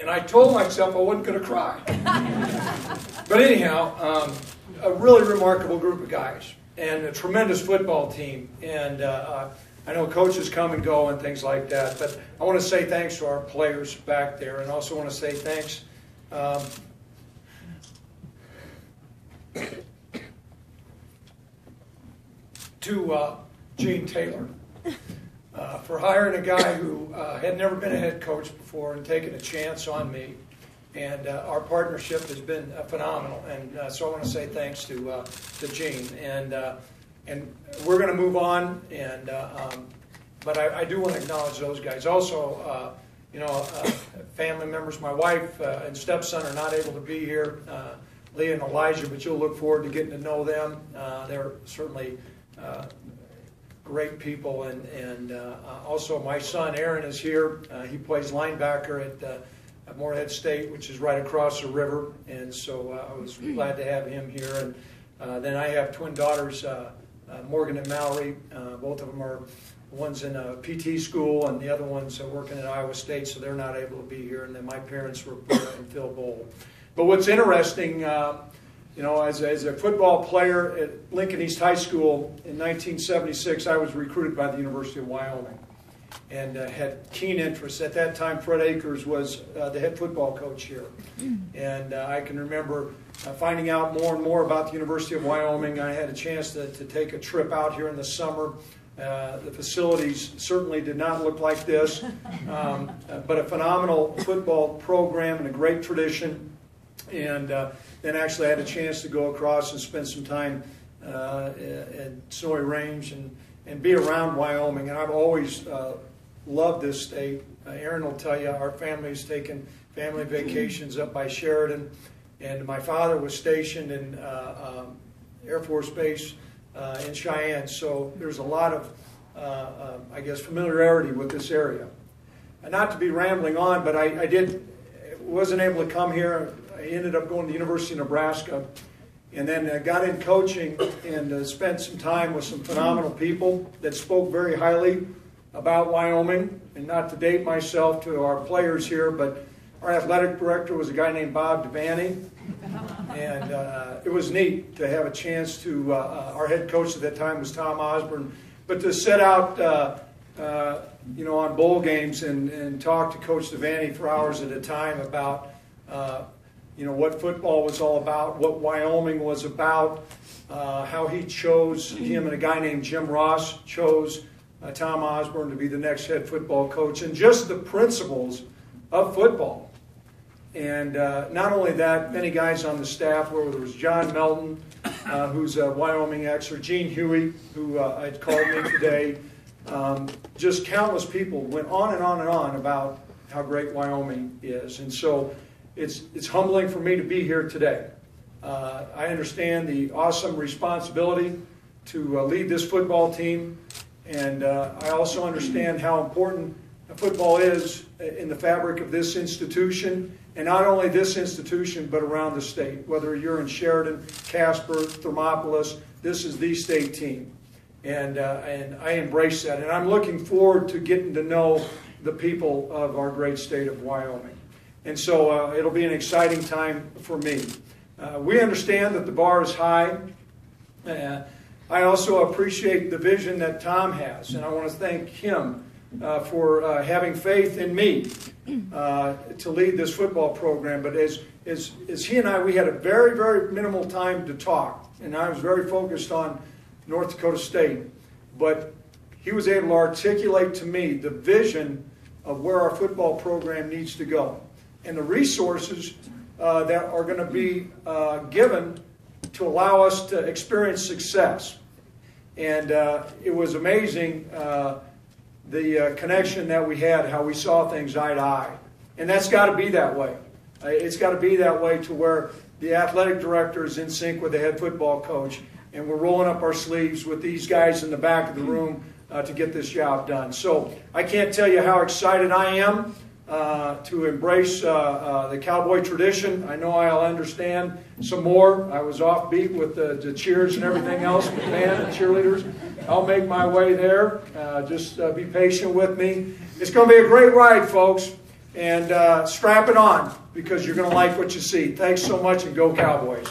And I told myself I wasn't going to cry. But anyhow, a really remarkable group of guys and a tremendous football team. And I know coaches come and go and things like that, but I want to say thanks to our players back there, and also want to say thanks to Gene Taylor for hiring a guy who had never been a head coach before and taking a chance on me. And our partnership has been phenomenal, and so I want to say thanks to Gene. And we're going to move on, and but I do want to acknowledge those guys. Also, family members, my wife and stepson are not able to be here, Leah and Elijah, but you'll look forward to getting to know them. They're certainly great people, and also my son Aaron is here. He plays linebacker at Morehead State, which is right across the river, and so I was glad to have him here. And then I have twin daughters, Morgan and Mallory. Both of them are one's in a PT school, and the other one's working at Iowa State, so they're not able to be here. And then my parents were and Phil Bohl. But what's interesting, as a football player at Lincoln East High School in 1976, I was recruited by the University of Wyoming and had keen interest. At that time, Fred Akers was the head football coach here. And I can remember finding out more and more about the University of Wyoming. I had a chance to take a trip out here in the summer. The facilities certainly did not look like this, but a phenomenal football program and a great tradition. And then actually I had a chance to go across and spend some time at Snowy Range and be around Wyoming. And I've always loved this state. Aaron will tell you our family's taken family vacations up by Sheridan. And my father was stationed in Air Force Base in Cheyenne. So there's a lot of, familiarity with this area. And not to be rambling on, but I wasn't able to come here. I ended up going to the University of Nebraska, and then got in coaching and spent some time with some phenomenal people that spoke very highly about Wyoming. And not to date myself to our players here, but our athletic director was a guy named Bob Devaney, and it was neat to have a chance to, our head coach at that time was Tom Osborne, but to set out on bowl games and talk to Coach Devaney for hours at a time about what football was all about, what Wyoming was about, how he chose, him and a guy named Jim Ross chose Tom Osborne to be the next head football coach, and just the principles of football. And not only that, many guys on the staff, where there was John Melton, who's a Wyoming ex, or Gene Huey, who had called me today. Just countless people went on and on and on about how great Wyoming is. And so it's humbling for me to be here today. I understand the awesome responsibility to lead this football team, and I also understand how important football is in the fabric of this institution, and not only this institution, but around the state. Whether you're in Sheridan, Casper, Thermopolis, this is the state team. And I embrace that. And I'm looking forward to getting to know the people of our great state of Wyoming. And so it'll be an exciting time for me. We understand that the bar is high. I also appreciate the vision that Tom has, and I want to thank him for having faith in me to lead this football program. But as he and I, we had a very, very minimal time to talk, and I was very focused on North Dakota State. But he was able to articulate to me the vision of where our football program needs to go, and the resources that are going to be given to allow us to experience success. And it was amazing the connection that we had, how we saw things eye to eye. And that's got to be that way. It's got to be that way to where the athletic director is in sync with the head football coach, and we're rolling up our sleeves with these guys in the back of the room to get this job done. So I can't tell you how excited I am to embrace the cowboy tradition. I know I'll understand some more. I was offbeat with the cheers and everything else, with the band and cheerleaders. I'll make my way there. Just be patient with me. It's going to be a great ride, folks. and strap it on because you're going to like what you see. Thanks so much, and go Cowboys.